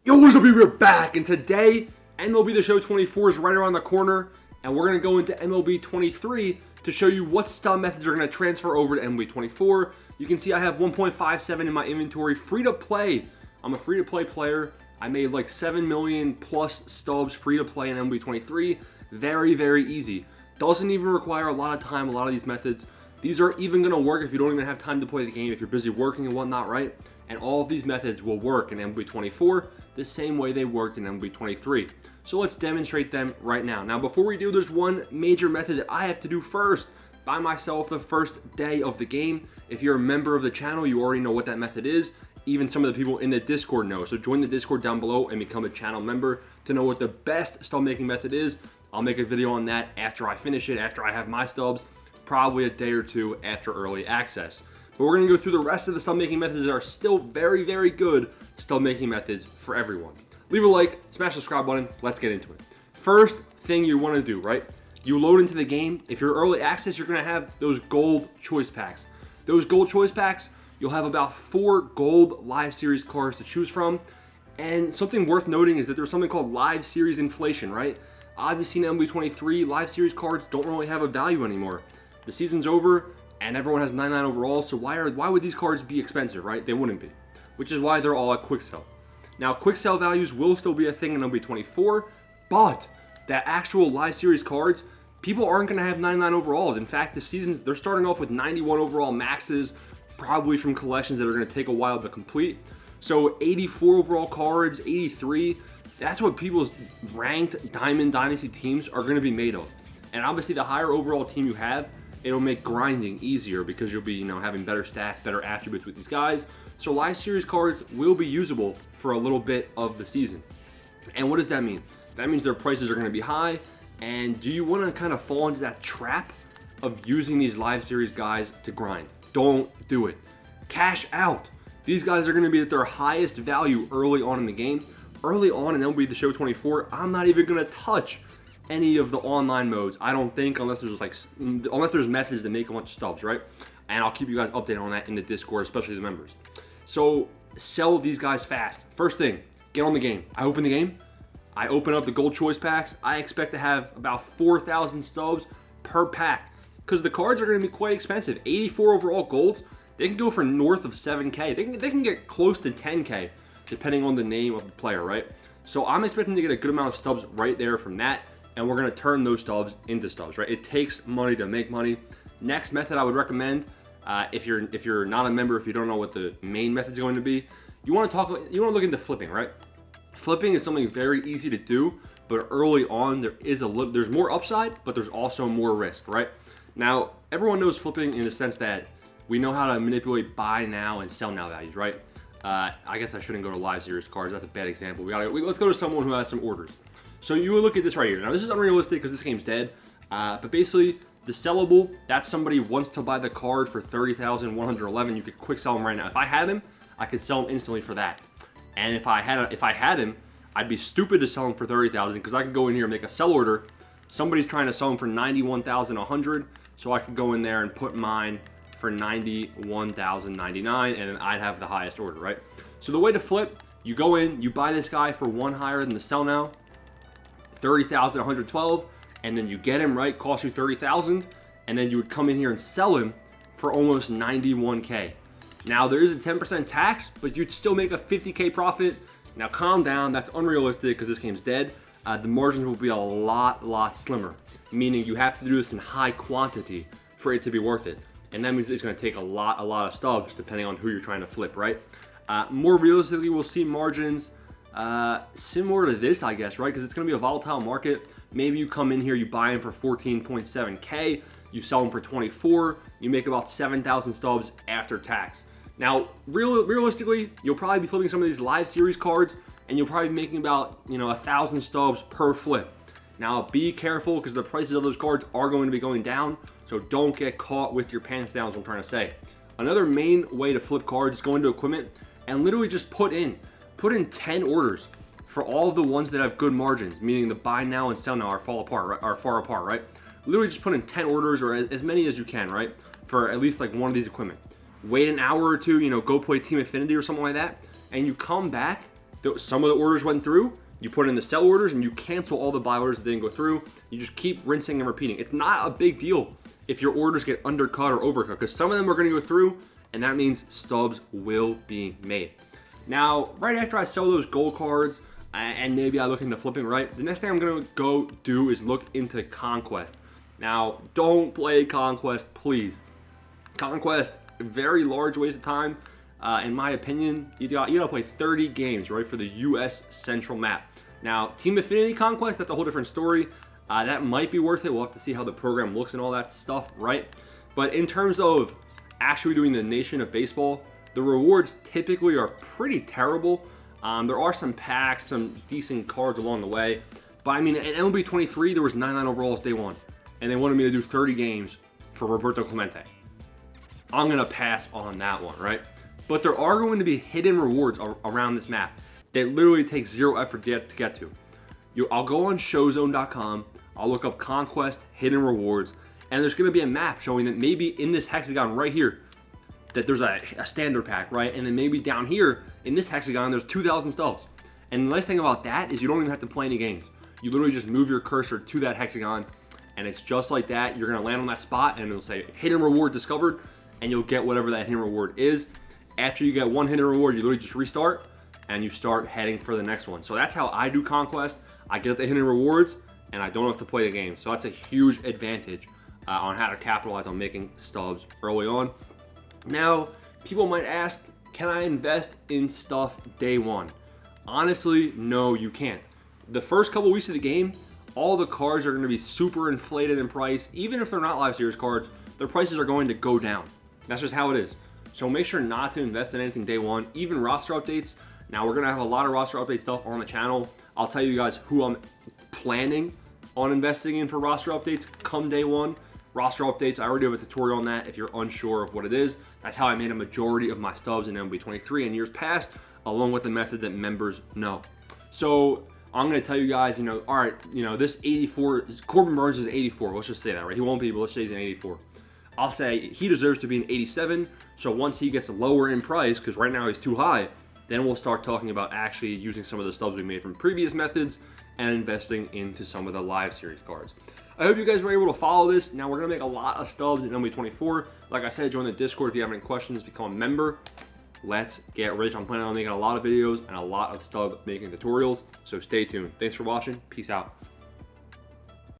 Yo, what's up, we're back, and today, MLB The Show 24 is right around the corner, and we're going to go into MLB 23 to show you what stub methods are going to transfer over to MLB 24. You can see I have 1.57 in my inventory, free to play. I'm a free to play player. I made like 7 million plus stubs free to play in MLB 23. Very, very easy. Doesn't even require a lot of time, a lot of these methods. These are even going to work if you don't even have time to play the game, if you're busy working and whatnot, right? And all of these methods will work in MLB 24 the same way they worked in MLB 23. So let's demonstrate them right now. Now, before we do, there's one major method that I have to do first by myself the first day of the game. If you're a member of the channel, you already know what that method is. Even some of the people in the Discord know. So join the Discord down below and become a channel member to know what the best stub making method is. I'll make a video on that after I finish it, after I have my stubs, probably a day or two after early access. But we're going to go through the rest of the stub making methods that are still very, very good stub making methods for everyone. Leave a like, smash the subscribe button, let's get into it. First thing you want to do, right? You load into the game. If you're early access, you're going to have those gold choice packs. Those gold choice packs, you'll have about 4 gold live series cards to choose from. And something worth noting is that there's something called live series inflation, right? Obviously in MLB 23, live series cards don't really have a value anymore. The season's over, and everyone has 99 overall, so why would these cards be expensive, right? They wouldn't be, which is why they're all at quick sell. Now, quick sell values will still be a thing in MLB 24, but that actual live series cards, people aren't going to have 99 overalls. In fact, the seasons, they're starting off with 91 overall maxes, probably from collections that are going to take a while to complete. So 84 overall cards, 83, that's what people's ranked Diamond Dynasty teams are going to be made of. And obviously, the higher overall team you have, it'll make grinding easier because you'll be, having better stats, better attributes with these guys. So live series cards will be usable for a little bit of the season. And what does that mean? That means their prices are going to be high. And do you want to kind of fall into that trap of using these live series guys to grind? Don't do it. Cash out. These guys are going to be at their highest value early on in the game. Early on in MLB The Show 24, I'm not even going to touch any of the online modes, I don't think, unless there's methods that make a bunch of stubs, right? And I'll keep you guys updated on that in the Discord, especially the members. So sell these guys fast. First thing, get on the game. I open the game. I open up the gold choice packs. I expect to have about 4,000 stubs per pack because the cards are going to be quite expensive. 84 overall golds. They can go for north of 7K. They can get close to 10K depending on the name of the player, right? So I'm expecting to get a good amount of stubs right there from that. And we're going to turn those stubs into stubs, right? It takes money to make money. Next method I would recommend, if you're not a member, if you don't know what the main method is going to be, you want to look into flipping, right? Flipping is something very easy to do, but early on there's more upside, but there's also more risk, right? Now everyone knows flipping in the sense that we know how to manipulate buy now and sell now values, right? I guess I shouldn't go to live series cards. That's a bad example. Let's go to someone who has some orders. So you would look at this right here. Now this is unrealistic because this game's dead. But basically, the sellable, that's somebody wants to buy the card for 30,111. You could quick sell him right now. If I had him, I could sell him instantly for that. And if I had him, I'd be stupid to sell him for 30,000 because I could go in here and make a sell order. Somebody's trying to sell him for 91,100, so I could go in there and put mine for 91,099, and then I'd have the highest order, right? So the way to flip, you go in, you buy this guy for one higher than the sell now. 30,112, and then you get him, right? Cost you 30,000, and then you would come in here and sell him for almost 91K. Now there is a 10% tax, but you'd still make a 50K profit. Now calm down, that's unrealistic because this game's dead. The margins will be a lot slimmer, meaning you have to do this in high quantity for it to be worth it. And that means it's going to take a lot of stubs depending on who you're trying to flip, right? More realistically, we'll see margins similar to this, I guess, right? Because it's going to be a volatile market. Maybe you come in here, you buy them for 14.7K, you sell them for 24, you make about 7,000 stubs after tax. Now, realistically, you'll probably be flipping some of these live series cards, and you'll probably be making about 1,000 stubs per flip. Now, be careful because the prices of those cards are going to be going down, so don't get caught with your pants down, is what I'm trying to say. Another main way to flip cards is go into equipment and literally just put in 10 orders for all of the ones that have good margins, meaning the buy now and sell now are far apart, right? Literally just put in 10 orders or as many as you can, right? For at least like one of these equipment. Wait an hour or two, go play Team Affinity or something like that, and you come back, Some of the orders went through. You put in the sell orders and you cancel all the buy orders that didn't go through. You just keep rinsing and repeating. It's not a big deal if your orders get undercut or overcut, because some of them are going to go through, and that means stubs will be made. Now, right after I sell those gold cards, and maybe I look into flipping, right, the next thing I'm going to go do is look into Conquest. Now, don't play Conquest, please. Conquest, very large waste of time. In my opinion, you gotta play 30 games, right, for the U.S. Central map. Now, Team Affinity Conquest, that's a whole different story. That might be worth it. We'll have to see how the program looks and all that stuff, right? But in terms of actually doing the Nation of Baseball, the rewards typically are pretty terrible. There are some packs, some decent cards along the way. But I mean, in MLB 23, there was 99 overalls day one. And they wanted me to do 30 games for Roberto Clemente. I'm going to pass on that one, right? But there are going to be hidden rewards around this map that literally take zero effort to get to. I'll go on showzone.com, I'll look up Conquest hidden rewards, and there's going to be a map showing that maybe in this hexagon right here, that there's a standard pack, right? And then maybe down here in this hexagon, there's 2,000 stubs. And the nice thing about that is you don't even have to play any games. You literally just move your cursor to that hexagon, and it's just like that. You're going to land on that spot, and it'll say hidden reward discovered, and you'll get whatever that hidden reward is. After you get one hidden reward, you literally just restart and you start heading for the next one. So that's how I do Conquest. I get the hidden rewards and I don't have to play the game. So that's a huge advantage on how to capitalize on making stubs early on. Now, people might ask, can I invest in stuff day one? Honestly, no, you can't. The first couple weeks of the game, all the cards are going to be super inflated in price. Even if they're not live series cards, their prices are going to go down. That's just how it is. So make sure not to invest in anything day one, even roster updates. Now, we're going to have a lot of roster update stuff on the channel. I'll tell you guys who I'm planning on investing in for roster updates come day one. Roster updates, I already have a tutorial on that if you're unsure of what it is. That's how I made a majority of my stubs in MLB 23 in years past, along with the method that members know. So I'm going to tell you guys, all right, this 84, Corbin Burns is 84. Let's just say that, right? He won't be, but let's say he's an 84. I'll say he deserves to be an 87. So once he gets lower in price, because right now he's too high, then we'll start talking about actually using some of the stubs we made from previous methods and investing into some of the live series cards. I hope you guys were able to follow this. Now we're going to make a lot of stubs in MLB 24. Like I said, join the Discord if you have any questions, become a member. Let's get rich. I'm planning on making a lot of videos and a lot of stub making tutorials. So stay tuned. Thanks for watching. Peace out.